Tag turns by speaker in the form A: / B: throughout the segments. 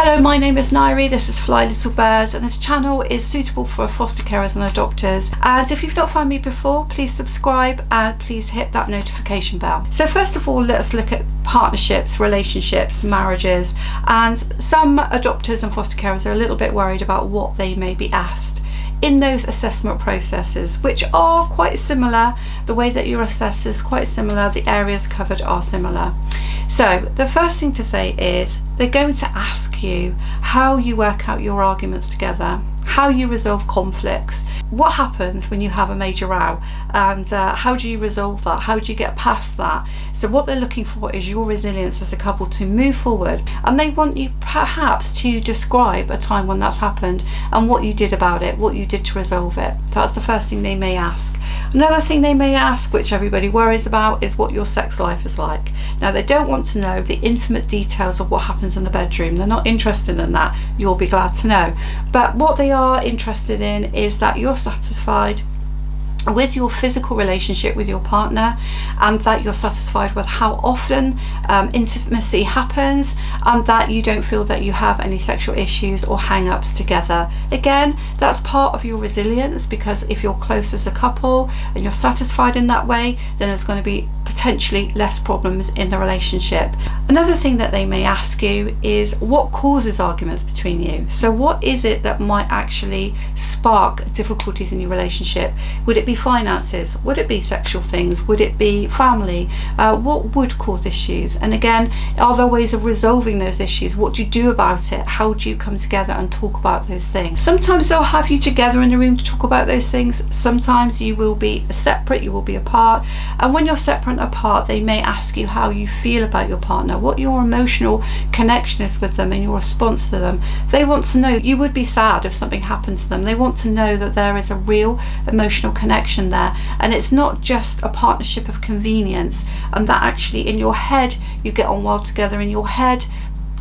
A: Hello, my name is Nairi, this is Fly Little Bears, and this channel is suitable for foster carers and adopters. And if you've not found me before, please subscribe and please hit that notification bell. So first of all, let's look at partnerships, relationships, marriages. And some adopters and foster carers are a little bit worried about what they may be asked in those assessment processes, which are quite similar. The way that you're assessed is quite similar, the areas covered are similar. So the first thing to say is they're going to ask you how you work out your arguments together, how you resolve conflicts, what happens when you have a major row, and how do you resolve that, how do you get past that. So what they're looking for is your resilience as a couple to move forward, and they want you perhaps to describe a time when that's happened and what you did about it, what you did to resolve it. So that's the first thing they may ask. Another thing they may ask, which everybody worries about, is what your sex life is like. Now, they don't want to know the intimate details of what happens in the bedroom. They're not interested in that, you'll be glad to know. But what they are interested in is that you're satisfied with your physical relationship with your partner, and that you're satisfied with how often intimacy happens, and that you don't feel that you have any sexual issues or hang-ups together. Again, that's part of your resilience, because if you're close as a couple and you're satisfied in that way, then there's going to be potentially less problems in the relationship. Another thing that they may ask you is what causes arguments between you. So what is it that might actually spark difficulties in your relationship? Would it be finances? Would it be sexual things? Would it be family? What would cause issues? And again, are there ways of resolving those issues? What do you do about it? How do you come together and talk about those things? Sometimes they'll have you together in a room to talk about those things. Sometimes you will be separate, you will be apart. And when you're separate and apart, they may ask you how you feel about your partner, what your emotional connection is with them and your response to them. They want to know. You would be sad if something happened to them. They want to know that there is a real emotional connection there, and it's not just a partnership of convenience, and that actually in your head you get on well together, in your head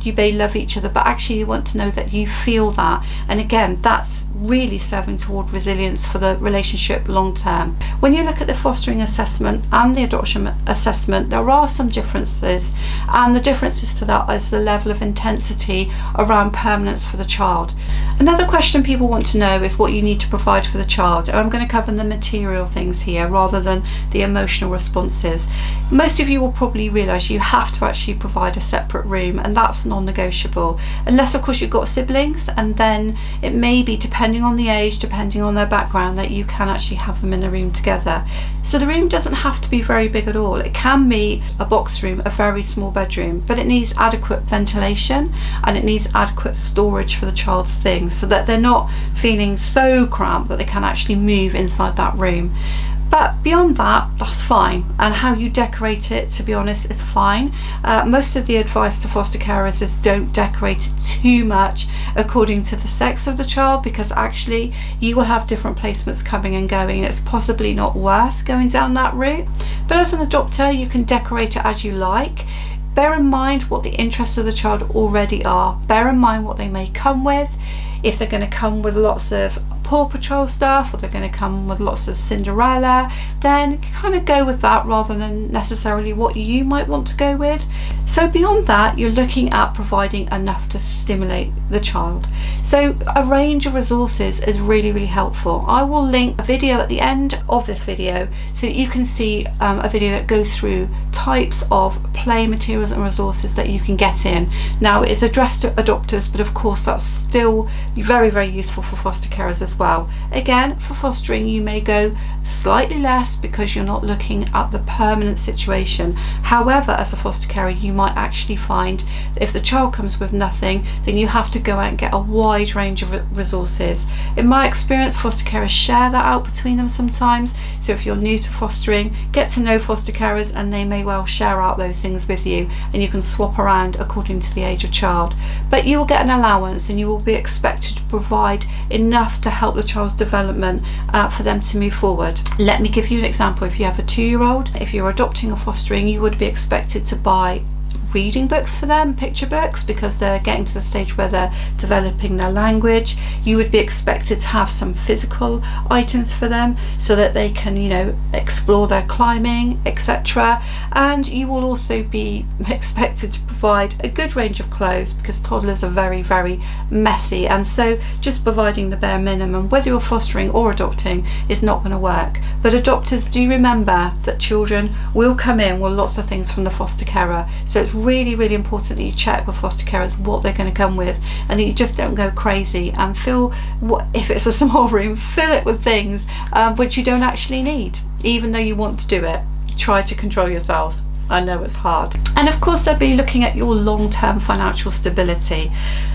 A: you may love each other, but actually you want to know that you feel that. And again, that's really serving toward resilience for the relationship long term. When you look at the fostering assessment and the adoption assessment, there are some differences, and the differences to that is the level of intensity around permanence for the child. Another question people want to know is what you need to provide for the child, and I'm going to cover the material things here rather than the emotional responses. Most of you will probably realise you have to actually provide a separate room, and that's non-negotiable, unless of course you've got siblings, and then it may be, depending on the age, depending on their background, that you can actually have them in a room together. So the room doesn't have to be very big at all. It can be a box room, a very small bedroom, but it needs adequate ventilation and it needs adequate storage for the child's things, so that they're not feeling so cramped that they can actually move inside that room. But beyond that, that's fine. And how you decorate it, to be honest, is fine. Most of the advice to foster carers is don't decorate it too much according to the sex of the child, because actually you will have different placements coming and going, and it's possibly not worth going down that route. But as an adopter, you can decorate it as you like. Bear in mind what the interests of the child already are. Bear in mind what they may come with. If they're going to come with lots of Paw Patrol stuff, or they're going to come with lots of Cinderella, then kind of go with that rather than necessarily what you might want to go with. So beyond that, you're looking at providing enough to stimulate the child. So a range of resources is really, really helpful. I will link a video at the end of this video so that you can see a video that goes through types of play materials and resources that you can get in. Now, it's addressed to adopters, but of course that's still very, very useful for foster carers as well. Again, for fostering you may go slightly less because you're not looking at the permanent situation. However, as a foster carer, you might actually find that if the child comes with nothing, then you have to go out and get a wide range of resources. In my experience, foster carers share that out between them sometimes. So if you're new to fostering, get to know foster carers and they may well share out those things with you, and you can swap around according to the age of child. But you will get an allowance and you will be expected to provide enough to help the child's development for them to move forward. Let me give you an example. If you have a 2-year-old, if you're adopting or fostering, you would be expected to buy reading books for them, picture books, because they're getting to the stage where they're developing their language. You would be expected to have some physical items for them so that they can, you know, explore their climbing, etc. And you will also be expected to provide a good range of clothes, because toddlers are very, very messy, and so just providing the bare minimum, whether you're fostering or adopting, is not going to work. But adopters, do remember that children will come in with lots of things from the foster carer, so it's really, really important that you check with foster carers what they're going to come with, and that you just don't go crazy and fill, if it's a small room, fill it with things which you don't actually need, even though you want to do it. Try to control yourselves. I know it's hard. And of course, they'll be looking at your long-term financial stability.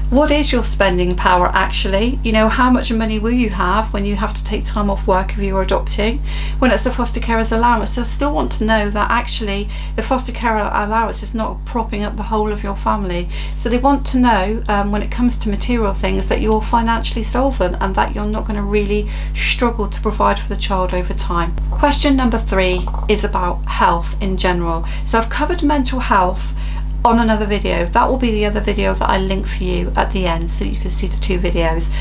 A: What is your spending power actually? You know, how much money will you have when you have to take time off work if you're adopting? When it's a foster carer's allowance, they'll still want to know that actually the foster carer allowance is not propping up the whole of your family. So they want to know when it comes to material things that you're financially solvent and that you're not going to really struggle to provide for the child over time. Question number 3 is about health in general. So I've covered mental health on another video. That will be the other video that I link for you at the end, so you can see the 2 videos.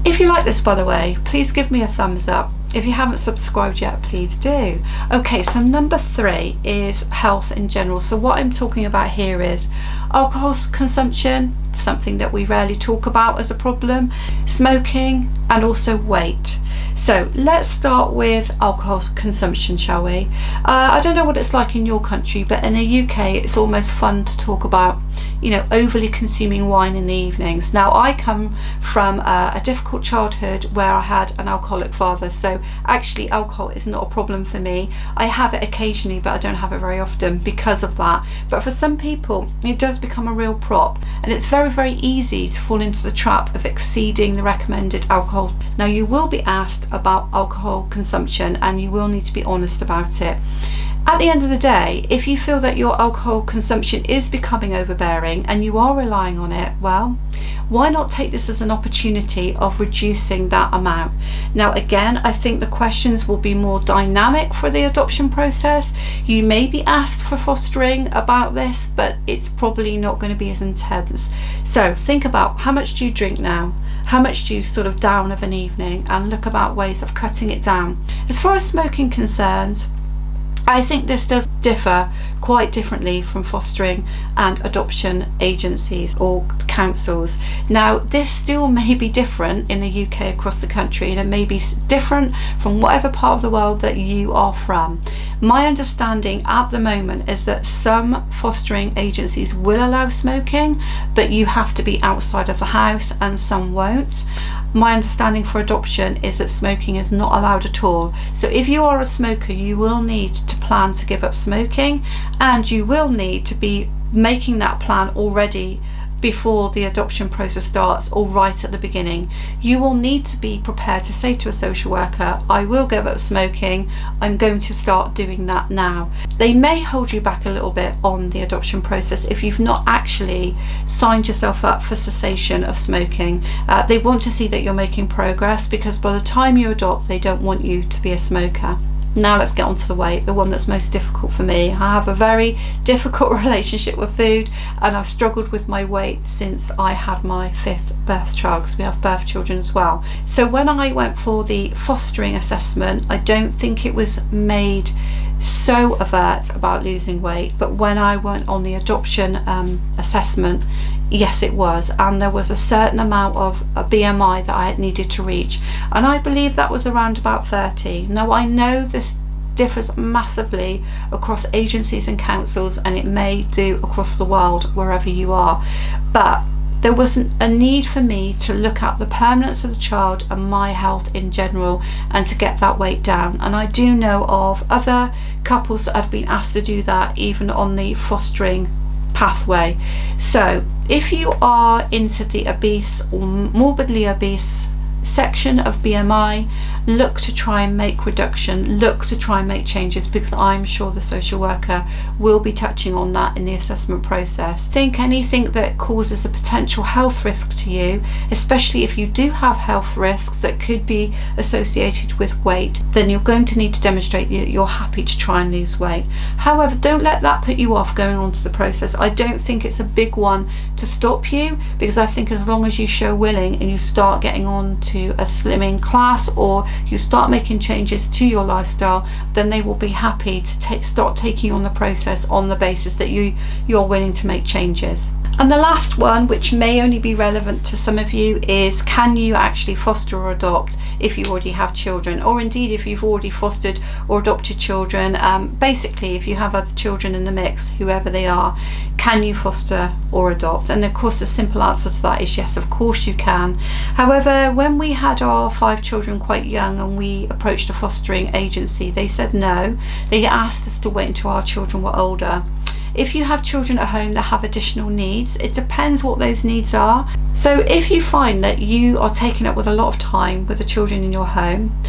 A: If you like this, by the way, please give me a thumbs up. If you haven't subscribed yet, please do. Okay, so number 3 is health in general. So what I'm talking about here is alcohol consumption, something that we rarely talk about as a problem, smoking, and also weight. So let's start with alcohol consumption, shall we? I don't know what it's like in your country, but in the UK it's almost fun to talk about, you know, overly consuming wine in the evenings. Now, I come from a difficult childhood where I had an alcoholic father, so actually alcohol is not a problem for me. I have it occasionally, but I don't have it very often because of that. But for some people it does become a real prop, and it's very, very easy to fall into the trap of exceeding the recommended alcohol. Now, you will be asked about alcohol consumption and you will need to be honest about it. At the end of the day, if you feel that your alcohol consumption is becoming overbearing and you are relying on it, well, why not take this as an opportunity of reducing that amount? Now, again, I think the questions will be more dynamic for the adoption process. You may be asked for fostering about this, but it's probably not going to be as intense. So think about, how much do you drink now? How much do you sort of down of an evening? And look about ways of cutting it down. As far as smoking concerns, I think this does differ quite differently from fostering and adoption agencies or councils. Now, this still may be different in the UK across the country, and it may be different from whatever part of the world that you are from. My understanding at the moment is that some fostering agencies will allow smoking, but you have to be outside of the house, and some won't. My understanding for adoption is that smoking is not allowed at all. So if you are a smoker, you will need to plan to give up smoking, and you will need to be making that plan already before the adoption process starts, or right at the beginning. You will need to be prepared to say to a social worker, I will give up smoking, I'm going to start doing that now. They may hold you back a little bit on the adoption process if you've not actually signed yourself up for cessation of smoking. They want to see that you're making progress, because by the time you adopt, they don't want you to be a smoker. Now let's get on to the weight, the one that's most difficult for me. I have a very difficult relationship with food, and I've struggled with my weight since I had my 5th birth child, because we have birth children as well. So when I went for the fostering assessment, I don't think it was made so overt about losing weight, but when I went on the adoption assessment, yes, it was, and there was a certain amount of a BMI that I needed to reach, and I believe that was around about 30. Now, I know this differs massively across agencies and councils, and it may do across the world wherever you are, but there wasn't a need for me to look at the permanence of the child and my health in general and to get that weight down. And I do know of other couples that have been asked to do that, even on the fostering pathway. So if you are into the obese or morbidly obese section of BMI, look to try and make reduction, look to try and make changes, because I'm sure the social worker will be touching on that in the assessment process. Think anything that causes a potential health risk to you, especially if you do have health risks that could be associated with weight, then you're going to need to demonstrate that you're happy to try and lose weight. However, don't let that put you off going on to the process. I don't think it's a big one to stop you, because I think as long as you show willing and you start getting on to a slimming class, or you start making changes to your lifestyle, then they will be happy to start taking on the process on the basis that you're willing to make changes. And the last one, which may only be relevant to some of you, is can you actually foster or adopt if you already have children, or indeed if you've already fostered or adopted children. Basically, if you have other children in the mix, whoever they are, can you foster or adopt? And of course the simple answer to that is yes, of course you can. However, when we had our 5 children quite young and we approached a fostering agency, they said no. They asked us to wait until our children were older. If you have children at home that have additional needs, it depends what those needs are. So if you find that you are taking up with a lot of time with the children in your home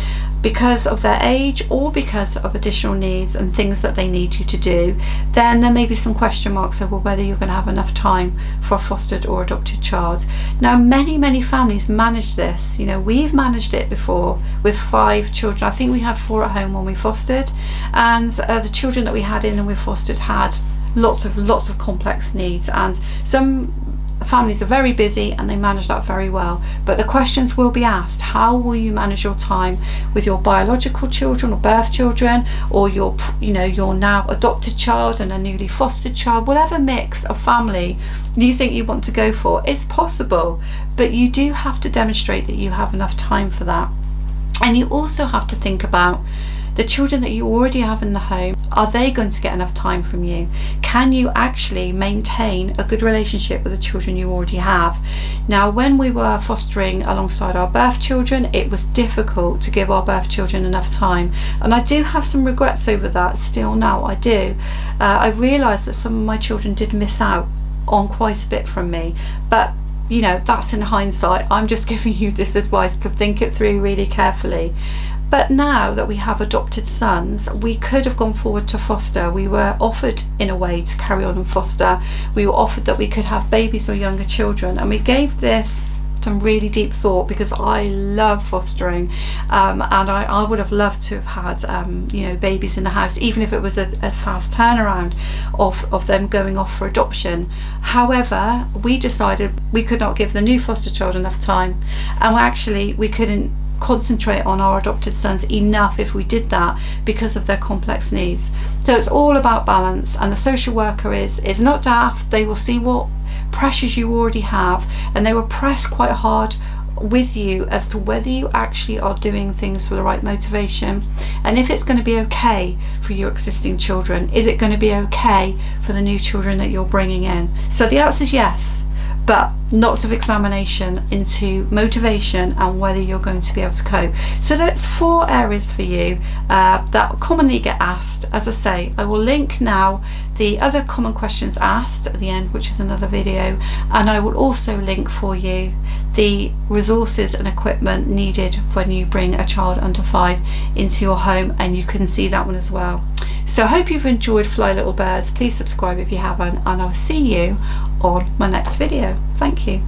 A: because of their age or because of additional needs and things that they need you to do, then there may be some question marks over whether you're going to have enough time for a fostered or adopted child. Now, many families manage this. You know, we've managed it before with 5 children. I think we had 4 at home when we fostered, and the children that we had in and we fostered had lots of complex needs, and some families are very busy and they manage that very well. But the questions will be asked: how will you manage your time with your biological children or birth children, or your now adopted child and a newly fostered child? Whatever mix of family you think you want to go for, it's possible, but you do have to demonstrate that you have enough time for that. And you also have to think about the children that you already have in the home. Are they going to get enough time from you? Can you actually maintain a good relationship with the children you already have? Now, when we were fostering alongside our birth children, it was difficult to give our birth children enough time, and I do have some regrets over that still now. I do. I realised that some of my children did miss out on quite a bit from me, but you know, that's in hindsight. I'm just giving you this advice to think it through really carefully. But now that we have adopted sons, we could have gone forward to foster. We were offered, in a way, to carry on and foster. We were offered that we could have babies or younger children, and we gave this some really deep thought, because I love fostering, and I would have loved to have had babies in the house, even if it was a fast turnaround of them going off for adoption. However, we decided we could not give the new foster child enough time, and we couldn't concentrate on our adopted sons enough if we did that, because of their complex needs. So it's all about balance, and the social worker is not daft. They will see what pressures you already have, and they will press quite hard with you as to whether you actually are doing things for the right motivation, and if it's going to be okay for your existing children. Is it going to be okay for the new children that you're bringing in? So the answer is yes, but lots of examination into motivation and whether you're going to be able to cope. So that's 4 areas for you that commonly get asked. As I say, I will link now the other common questions asked at the end, which is another video, and I will also link for you the resources and equipment needed when you bring a child under 5 into your home, and you can see that one as well. So I hope you've enjoyed Fly Little Birds. Please subscribe if you haven't, and I'll see you on my next video. Thank you.